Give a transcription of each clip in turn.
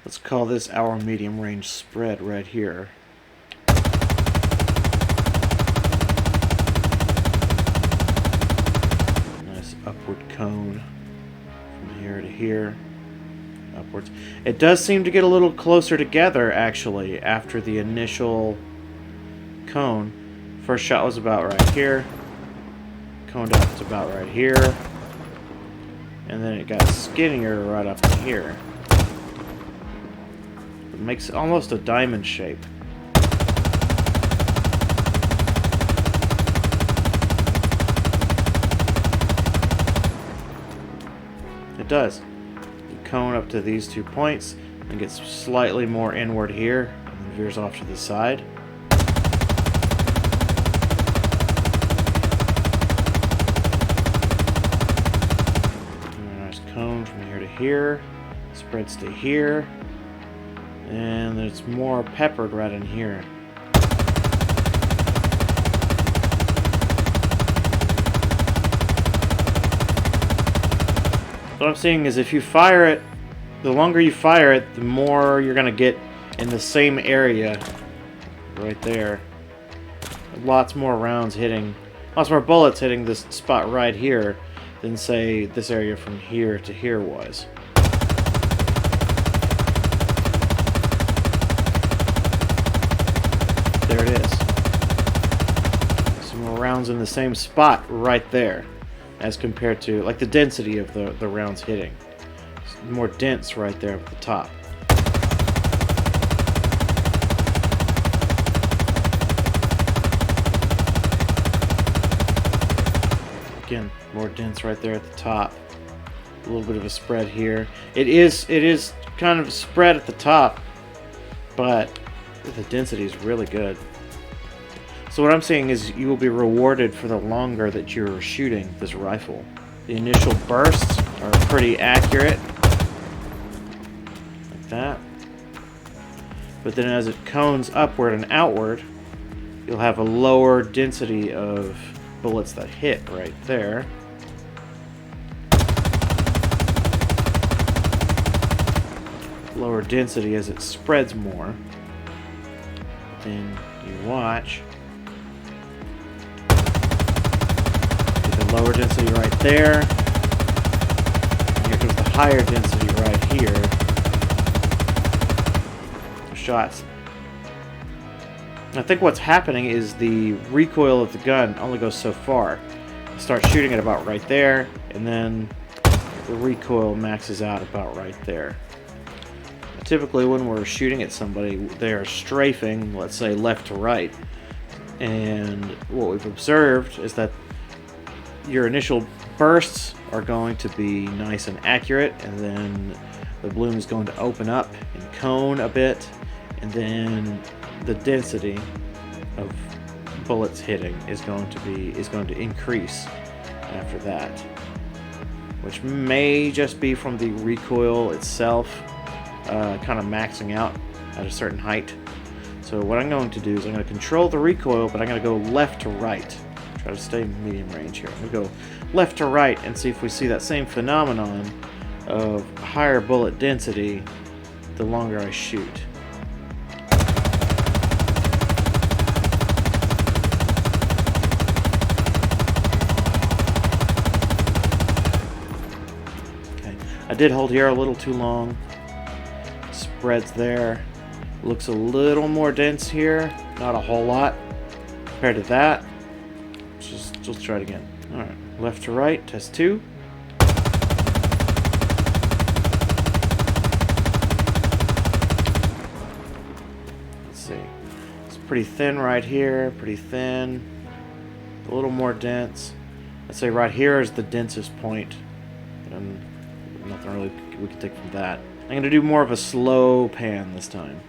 Let's call this our medium range spread right here. Nice upward cone from here to here. Upwards. It does seem to get a little closer together, actually, after the initial cone. First shot was about right here. Coned up to about right here. And then it got skinnier right up to here. It makes almost a diamond shape. It does. You cone up to these 2 points and gets slightly more inward here and then veers off to the side. Nice cone from here to here. Spreads to here. And there's more peppered right in here. What I'm seeing is if you fire it, the longer you fire it, the more you're going to get in the same area right there. Lots more rounds hitting, lots more bullets hitting this spot right here than, say, this area from here to here was. There it is. Some more rounds in the same spot right there, as compared to, like, the density of the rounds hitting. It's more dense right there at the top. Again, more dense right there at the top. A little bit of a spread here. It is kind of spread at the top, but the density is really good. So what I'm saying is you will be rewarded for the longer that you're shooting this rifle. The initial bursts are pretty accurate, like that. But then as it cones upward and outward, you'll have a lower density of bullets that hit right there. Lower density as it spreads more. Then you watch. Lower density right there. And here comes the higher density right here. Shots. I think what's happening is the recoil of the gun only goes so far. You start shooting it about right there, and then the recoil maxes out about right there. Typically when we're shooting at somebody, they are strafing, let's say, left to right. And what we've observed is that your initial bursts are going to be nice and accurate, and then the balloon is going to open up and cone a bit, and then the density of bullets hitting is going to increase after that, which may just be from the recoil itself kind of maxing out at a certain height. So what I'm going to do is I'm going to control the recoil, but I'm going to go left to right. Try to stay medium range here. I'm going to go left to right and see if we see that same phenomenon of higher bullet density the longer I shoot. Okay, I did hold here a little too long. Spreads there. Looks a little more dense here. Not a whole lot compared to that. Let's try it again. Alright, left to right, test 2. Let's see. It's pretty thin right here, pretty thin. A little more dense. I'd say right here is the densest point. And nothing really we can take from that. I'm going to do more of a slow pan this time.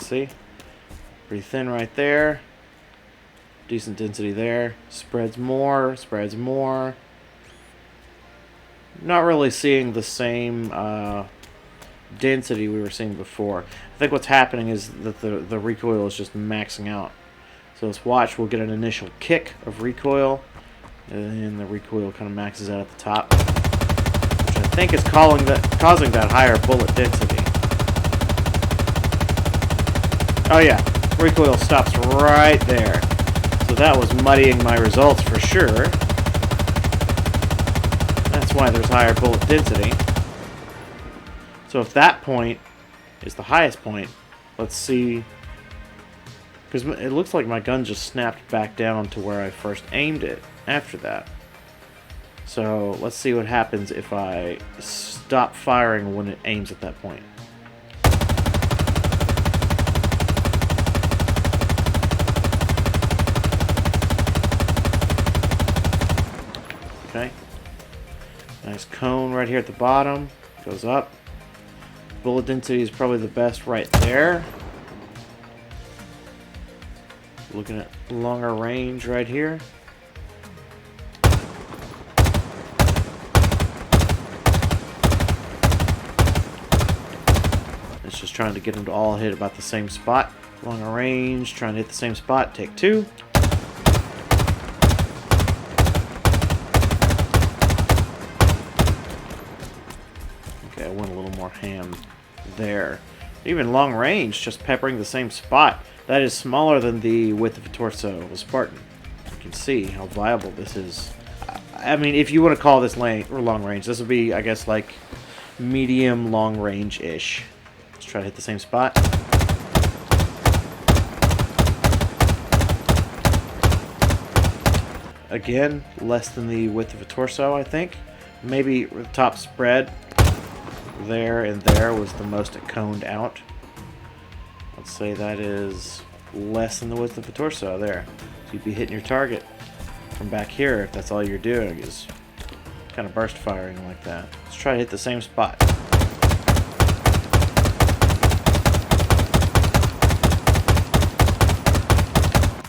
See? Pretty thin right there. Decent density there. Spreads more, spreads more. Not really seeing the same density we were seeing before. I think what's happening is that the recoil is just maxing out. So let's watch. We'll get an initial kick of recoil, and then the recoil kind of maxes out at the top, which I think is causing that higher bullet density. Oh yeah, recoil stops right there. So that was muddying my results for sure. That's why there's higher bullet density. So if that point is the highest point, let's see. Because it looks like my gun just snapped back down to where I first aimed it after that. So let's see what happens if I stop firing when it aims at that point. Okay. Nice cone right here at the bottom. Goes up. Bullet density is probably the best right there. Looking at longer range right here. It's just trying to get them to all hit about the same spot. Longer range, trying to hit the same spot. Take two. Okay, I went a little more ham there. Even long range, just peppering the same spot. That is smaller than the width of a torso of a Spartan. You can see how viable this is. I mean, if you want to call this long range, this would be, I guess, like medium long range-ish. Let's try to hit the same spot. Again, less than the width of a torso, I think. Maybe the top spread there and there was the most it coned out. Let's say that is less than the width of the torso there. So you'd be hitting your target from back here if that's all you're doing is kind of burst firing like that. Let's try to hit the same spot.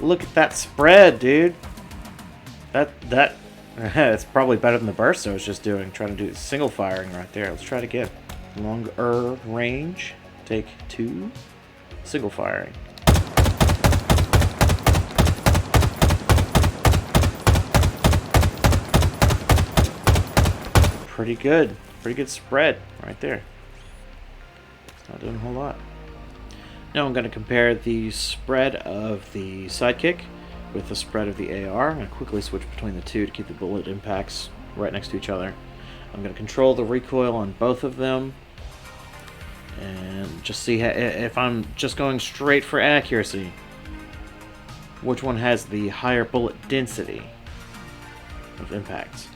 Look at that spread, dude. It's probably better than the burst I was just doing. Trying to do single firing right there. Let's try it again. Longer range. Take two. Single firing. Pretty good. Pretty good spread right there. It's not doing a whole lot. Now I'm going to compare the spread of the Sidekick with the spread of the AR. I'm going to quickly switch between the two to keep the bullet impacts right next to each other. I'm going to control the recoil on both of them and just see if I'm just going straight for accuracy, which one has the higher bullet density of impacts.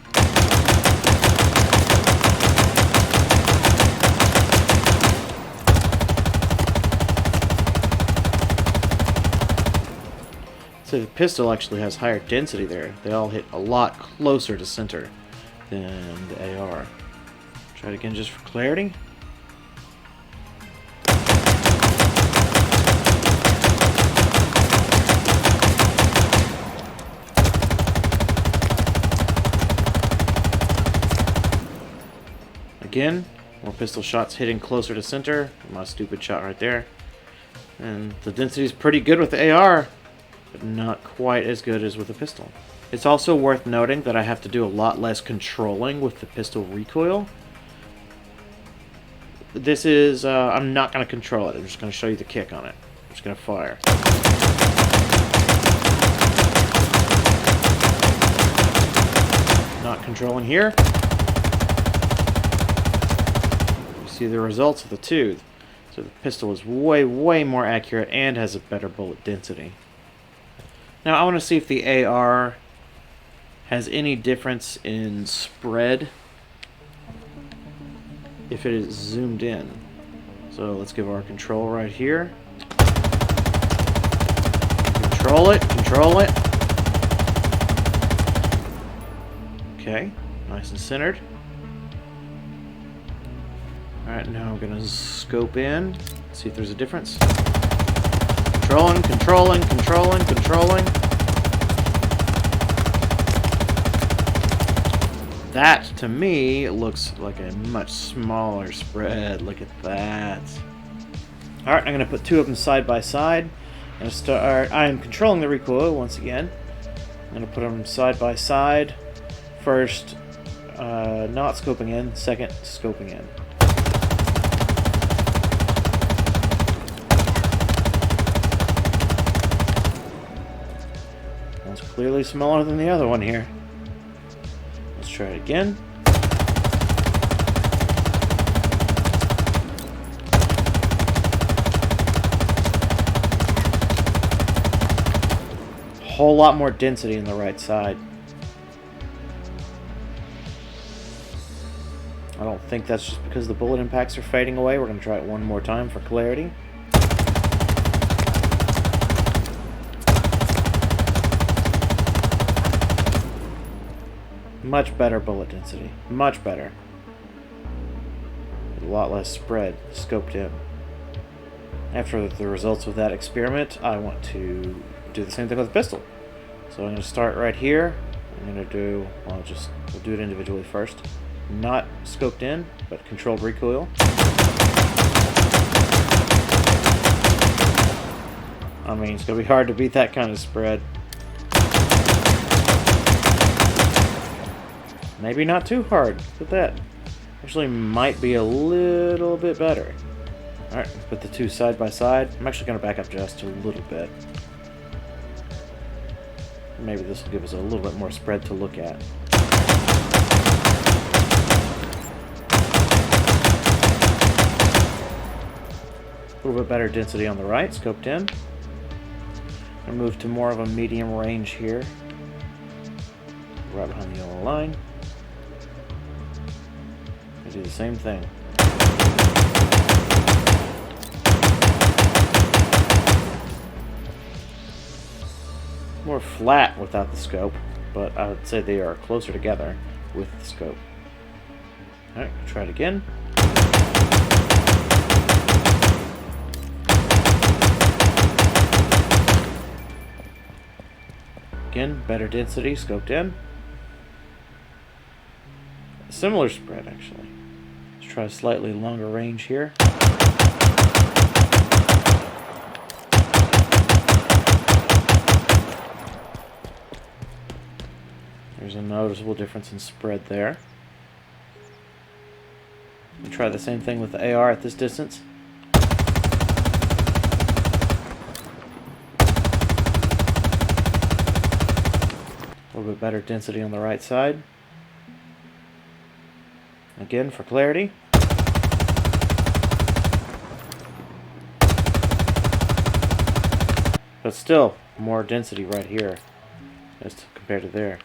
So the pistol actually has higher density there. They all hit a lot closer to center than the AR. Try it again just for clarity. Again, more pistol shots hitting closer to center. My stupid shot right there. And the density is pretty good with the AR, but not quite as good as with the pistol. It's also worth noting that I have to do a lot less controlling with the pistol recoil. This is, I'm not going to control it. I'm just going to show you the kick on it. I'm just going to fire. Not controlling here. You see the results of the two. So the pistol is way, way more accurate and has a better bullet density. Now I want to see if the AR has any difference in spread if it is zoomed in. So let's give our control right here. Control it, control it. Okay, nice and centered. Alright, now I'm going to scope in, see if there's a difference. Controlling, controlling, controlling, controlling. That, to me, looks like a much smaller spread. Look at that. Alright, I'm going to put two of them side by side. I am controlling the recoil once again. I'm going to put them side by side. First, not scoping in. Second, scoping in. One's clearly smaller than the other one here. Let's try it again. Whole lot more density in the right side. I don't think that's just because the bullet impacts are fading away. We're going to try it one more time for clarity. Much better bullet density. Much better. A lot less spread scoped in. After the results of that experiment, I want to do the same thing with the pistol. So I'm going to start right here. I'm going to do, well, we'll do it individually first. Not scoped in, but controlled recoil. I mean, it's going to be hard to beat that kind of spread. Maybe not too hard. Look at that. Actually might be a little bit better. Alright, put the two side by side. I'm actually going to back up just a little bit. Maybe this will give us a little bit more spread to look at. A little bit better density on the right, scoped in. I'm going to move to more of a medium range here. Right behind the yellow line. I do the same thing. More flat without the scope, but I would say they are closer together with the scope. Alright, try it again. Again, better density, scoped in. Similar spread, actually. Let's try a slightly longer range here. There's a noticeable difference in spread there. We'll try the same thing with the AR at this distance. A little bit better density on the right side. Again, for clarity. But still, more density right here as compared to there.